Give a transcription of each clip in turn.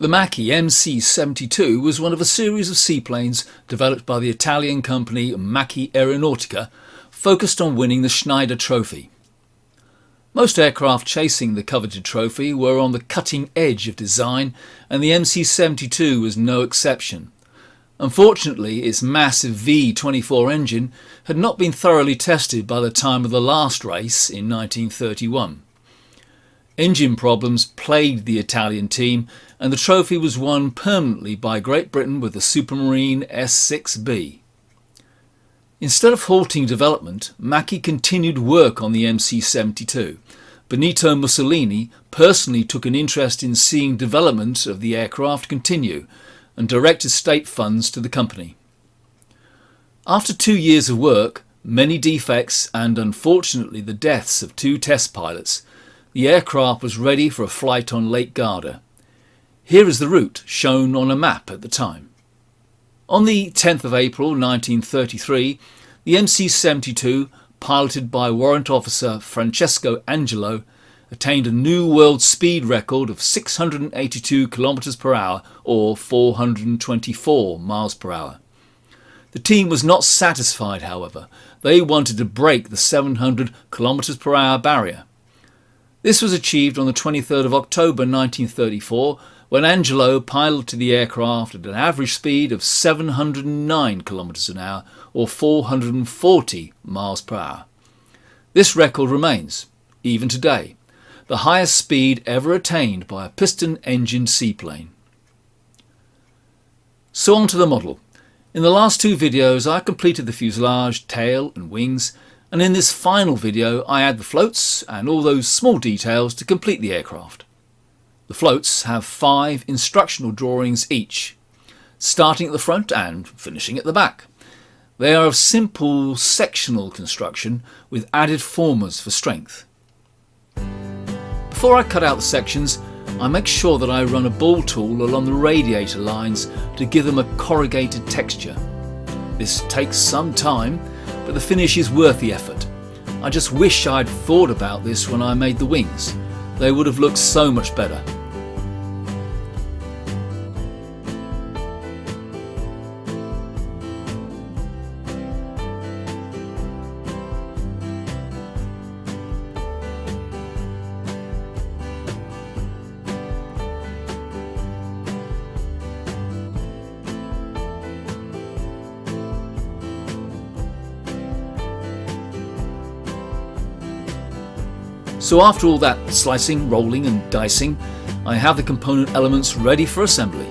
The Macchi M.C. was one of a series of seaplanes developed by the Italian company Macchi Aeronautica, focused on winning the Schneider Trophy. Most aircraft chasing the coveted trophy were on the cutting edge of design, and the MC-72 was no exception. Unfortunately, its massive V24 engine had not been thoroughly tested by the time of the last race in 1931. Engine problems plagued the Italian team, and the trophy was won permanently by Great Britain with the Supermarine S6b. Instead of halting development, Macchi continued work on the MC-72. Benito Mussolini personally took an interest in seeing development of the aircraft continue and directed state funds to the company. After 2 years of work, many defects and unfortunately the deaths of 2 test pilots, the aircraft was ready for a flight on Lake Garda. Here is the route shown on a map at the time. On the 10th of April 1933, the MC-72, piloted by Warrant Officer Francesco Angelo, attained a new world speed record of 682 km per hour or 424 miles per hour. The team was not satisfied, however. They wanted to break the 700 km per hour barrier. This was achieved on the 23rd of October 1934, when Angelo piloted the aircraft at an average speed of 709 km an hour or 440 miles per hour. This record remains, even today, the highest speed ever attained by a piston-engined seaplane. So on to the model. In the last 2 videos I completed the fuselage, tail and wings, and in this final video I add the floats and all those small details to complete the aircraft. The floats have 5 instructional drawings each, starting at the front and finishing at the back. They are of simple sectional construction with added formers for strength. Before I cut out the sections, I make sure that I run a ball tool along the radiator lines to give them a corrugated texture. This takes some time, but the finish is worth the effort. I just wish I'd thought about this when I made the wings. They would have looked so much better. So after all that slicing, rolling and dicing, I have the component elements ready for assembly.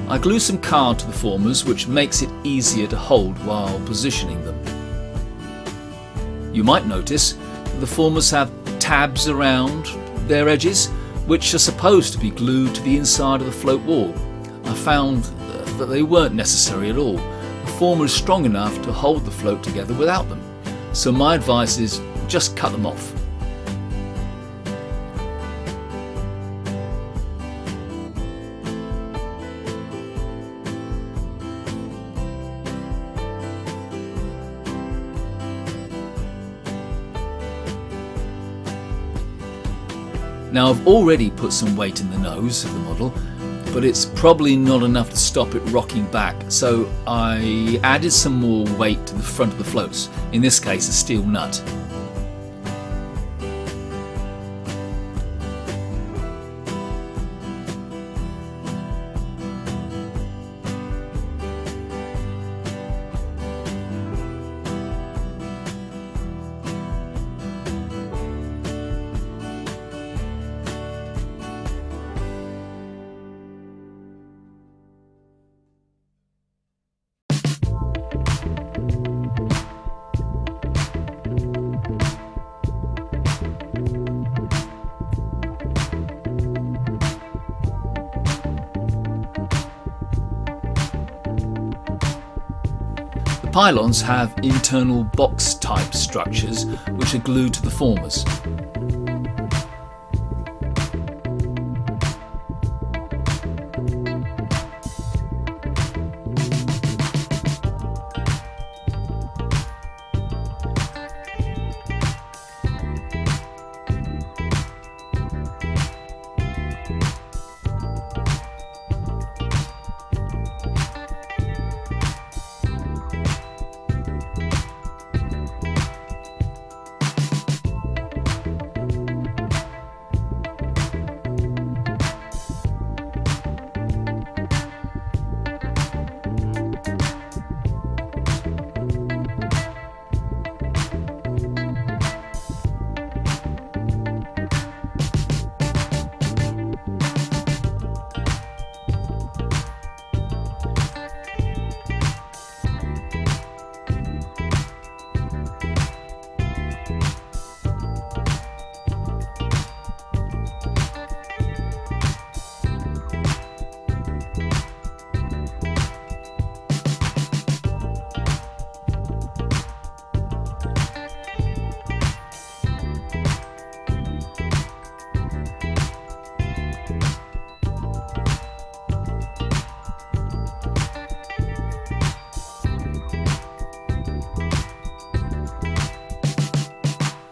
I glue some card to the formers, which makes it easier to hold while positioning them. You might notice that the formers have tabs around their edges, which are supposed to be glued to the inside of the float wall. I found that they weren't necessary at all. The former is strong enough to hold the float together without them, so my advice is just cut them off. Now I've already put some weight in the nose of the model, but it's probably not enough to stop it rocking back, so I added some more weight to the front of the floats, in this case a steel nut. Pylons have internal box-type structures which are glued to the formers.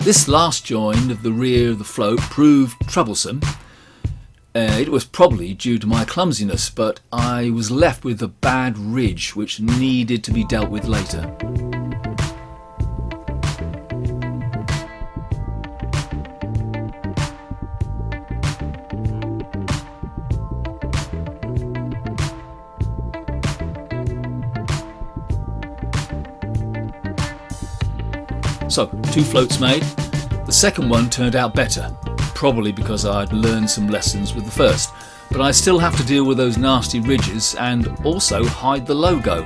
This last join of the rear of the float proved troublesome. It was probably due to my clumsiness, but I was left with a bad ridge which needed to be dealt with later. So, 2 floats made. The second one turned out better, probably because I'd learned some lessons with the first, but I still have to deal with those nasty ridges and also hide the logo.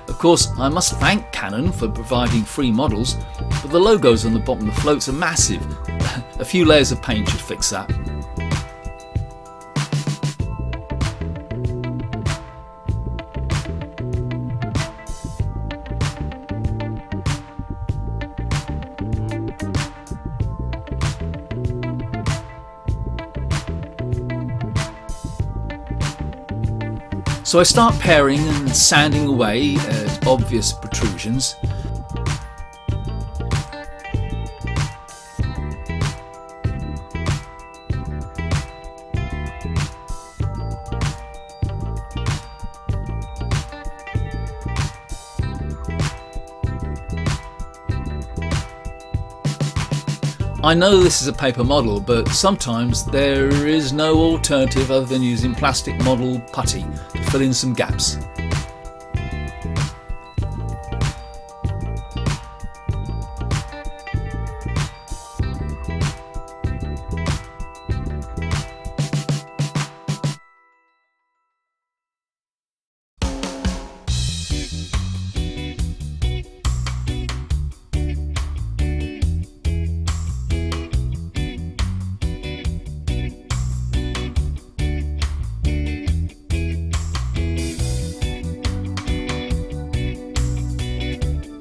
Of course, I must thank Canon for providing free models, but the logos on the bottom of the floats are massive. A few layers of paint should fix that. So I start paring and sanding away at obvious protrusions. I know this is a paper model, but sometimes there is no alternative other than using plastic model putty to fill in some gaps.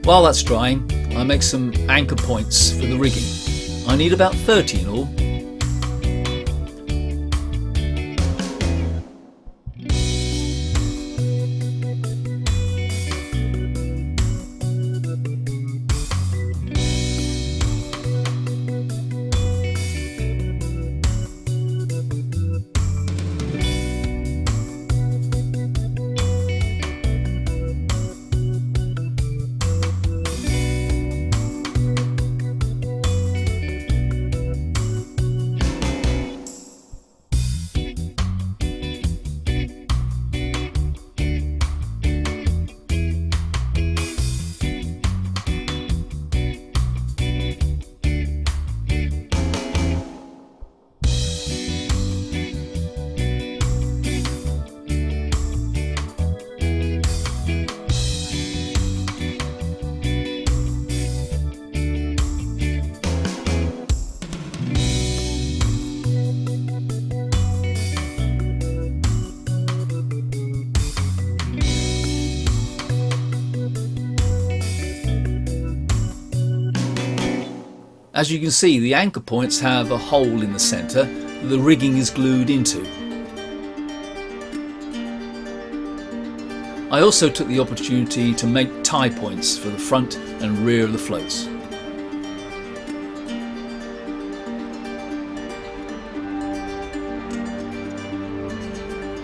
While that's drying, I make some anchor points for the rigging. I need about 30 in all. As you can see, the anchor points have a hole in the centre that the rigging is glued into. I also took the opportunity to make tie points for the front and rear of the floats.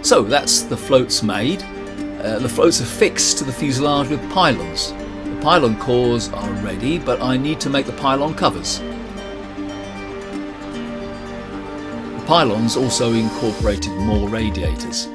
So that's the floats made. The floats are fixed to the fuselage with pylons. The pylon cores are ready, but I need to make the pylon covers. The pylons also incorporated more radiators.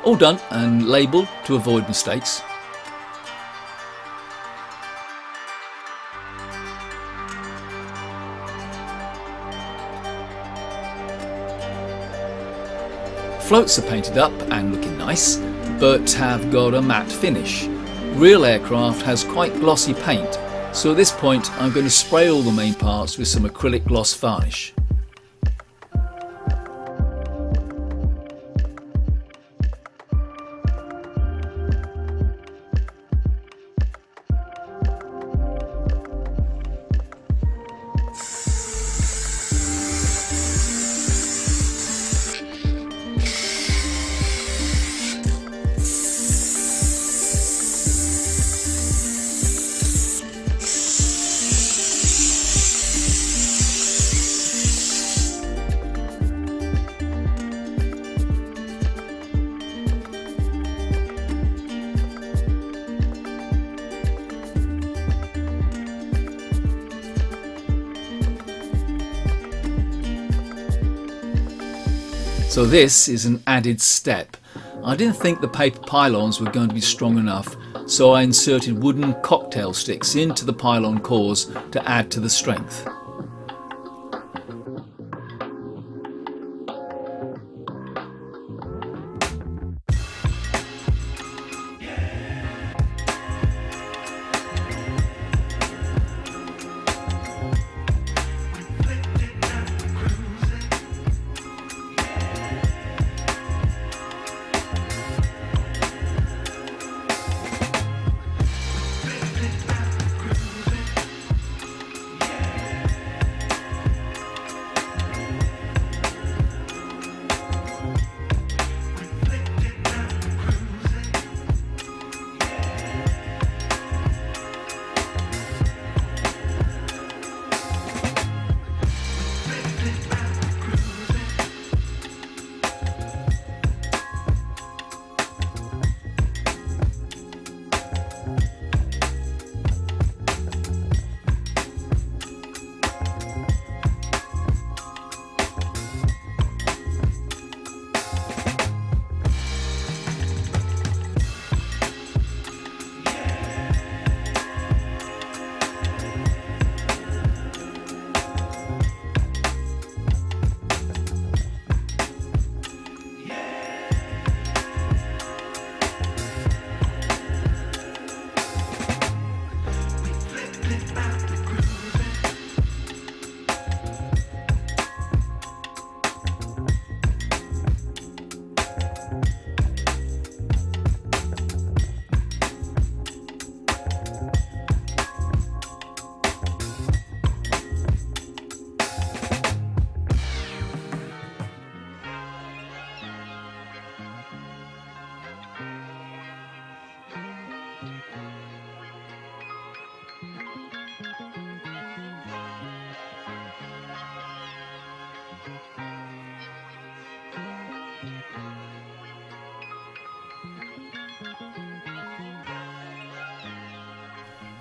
All done and labelled to avoid mistakes. Floats are painted up and looking nice, but have got a matte finish. Real aircraft has quite glossy paint, so at this point I'm going to spray all the main parts with some acrylic gloss varnish. So this is an added step. I didn't think the paper pylons were going to be strong enough, so I inserted wooden cocktail sticks into the pylon cores to add to the strength.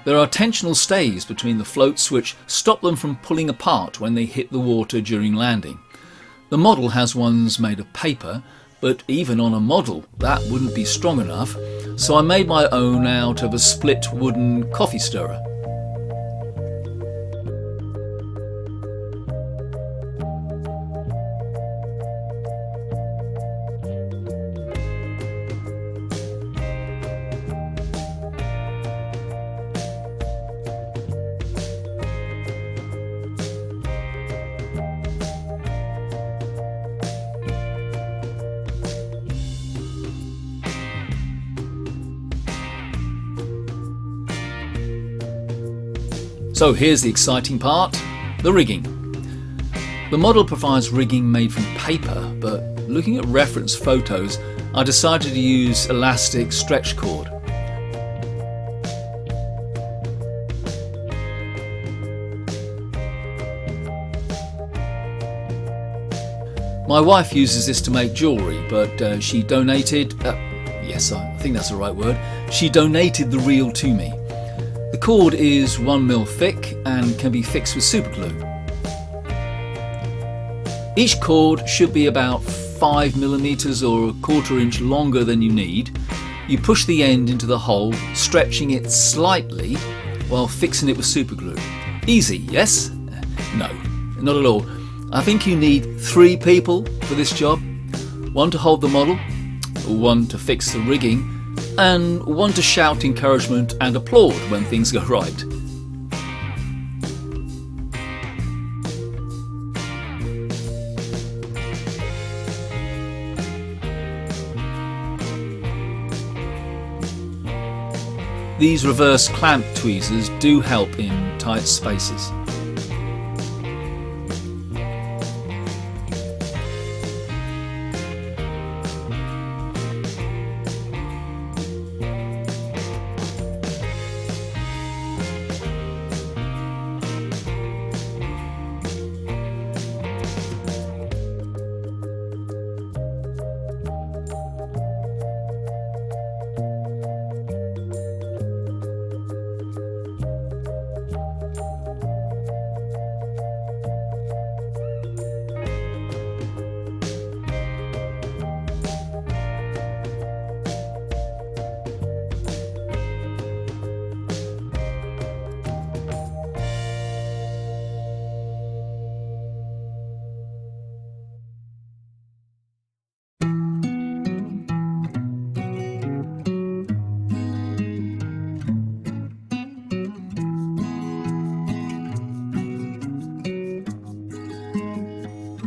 There are tensional stays between the floats which stop them from pulling apart when they hit the water during landing. The model has ones made of paper, but even on a model that wouldn't be strong enough, so I made my own out of a split wooden coffee stirrer. So here's the exciting part, the rigging. The model provides rigging made from paper, but looking at reference photos, I decided to use elastic stretch cord. My wife uses this to make jewellery, but she donated, yes, I think that's the right word, she donated the reel to me. The cord is 1 mil thick and can be fixed with superglue. Each cord should be about 5 millimeters or a quarter inch longer than you need. You push the end into the hole, stretching it slightly while fixing it with superglue. Easy, yes? No, not at all. I think you need 3 people for this job. 1 to hold the model, 1 to fix the rigging, and 1 to shout encouragement and applaud when things go right. These reverse clamp tweezers do help in tight spaces.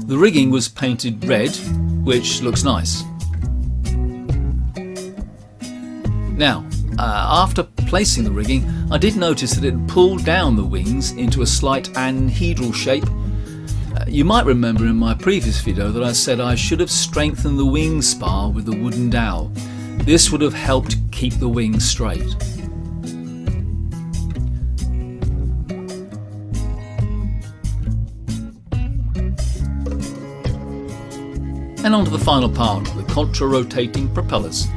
The rigging was painted red, which looks nice. Now, after placing the rigging, I did notice that it pulled down the wings into a slight anhedral shape. You might remember in my previous video that I said I should have strengthened the wing spar with a wooden dowel. This would have helped keep the wings straight. And on to the final part, the contra-rotating propellers.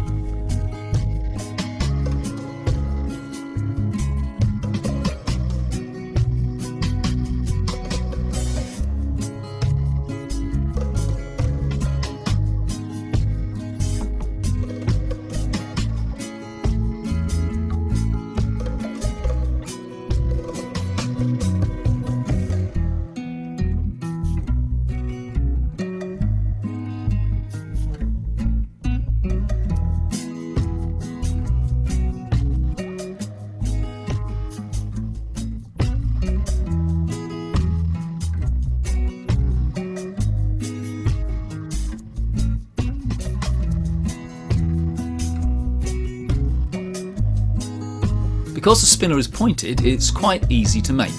Because the spinner is pointed, it's quite easy to make.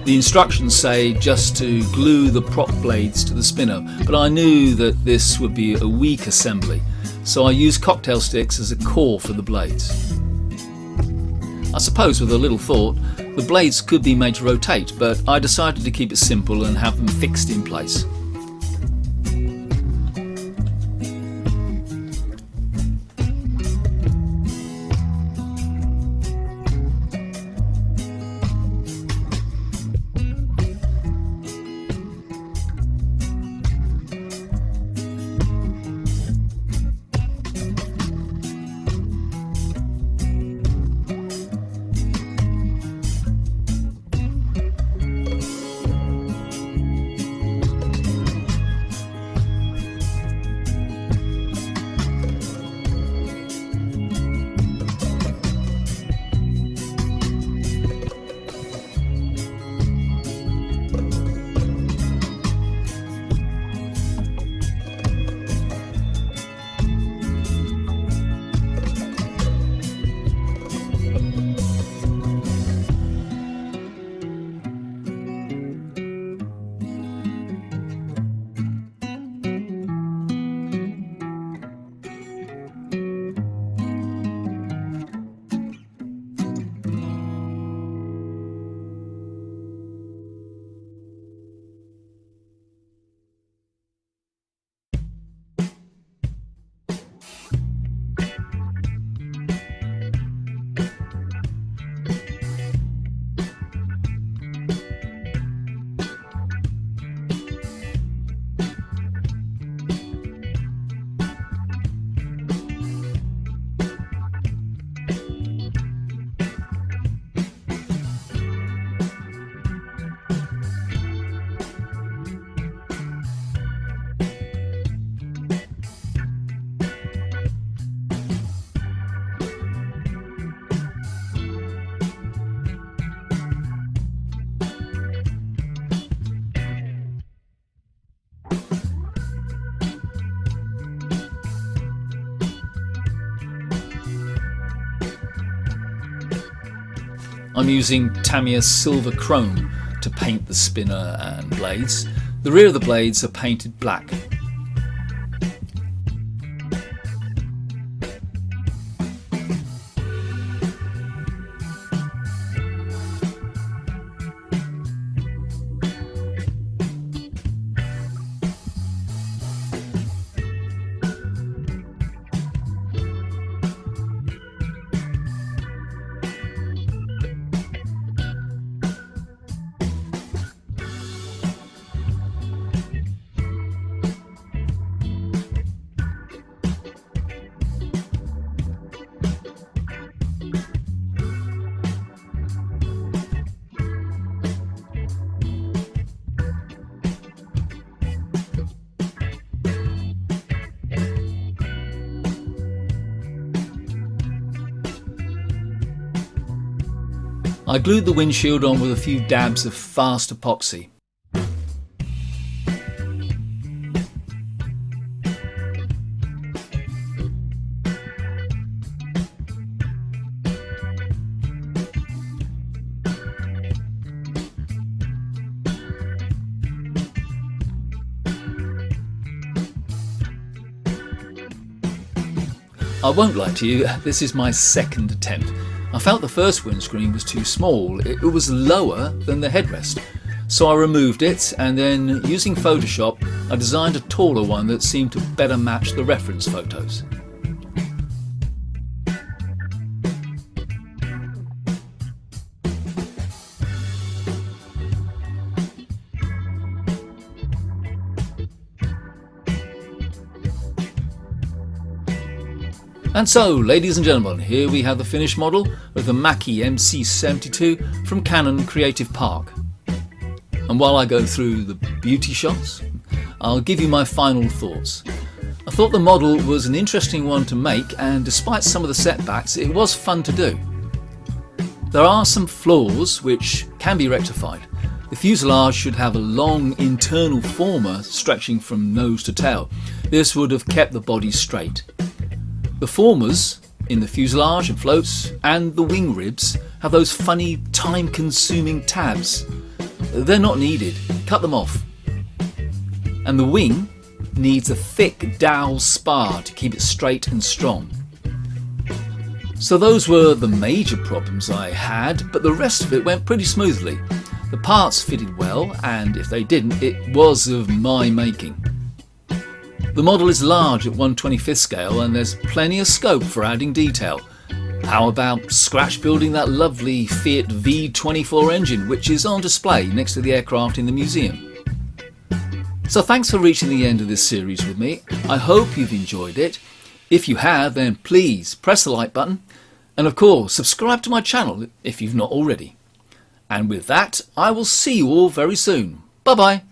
The instructions say just to glue the prop blades to the spinner, but I knew that this would be a weak assembly, so I used cocktail sticks as a core for the blades. I suppose with a little thought, the blades could be made to rotate, but I decided to keep it simple and have them fixed in place. I'm using Tamiya Silver Chrome to paint the spinner and blades. The rear of the blades are painted black. I glued the windshield on with a few dabs of fast epoxy. I won't lie to you, this is my second attempt. I felt the first windscreen was too small. It was lower than the headrest. So I removed it, and then using Photoshop I designed a taller one that seemed to better match the reference photos. And so, ladies and gentlemen, here we have the finished model of the Macchi M.C 72 from Canon Creative Park. And while I go through the beauty shots, I'll give you my final thoughts. I thought the model was an interesting one to make, and despite some of the setbacks, it was fun to do. There are some flaws which can be rectified. The fuselage should have a long internal former stretching from nose to tail. This would have kept the body straight. The formers in the fuselage and floats and the wing ribs have those funny time-consuming tabs. they're not needed. Cut them off. And the wing needs a thick dowel spar to keep it straight and strong. So those were the major problems I had, but the rest of it went pretty smoothly. The parts fitted well, and if they didn't, it was of my making. The model is large at 1/25th scale, and there's plenty of scope for adding detail. How about scratch building that lovely Fiat V24 engine, which is on display next to the aircraft in the museum? So thanks for reaching the end of this series with me. I hope you've enjoyed it. If you have, then please press the like button, and of course subscribe to my channel if you've not already. And with that, I will see you all very soon. Bye bye.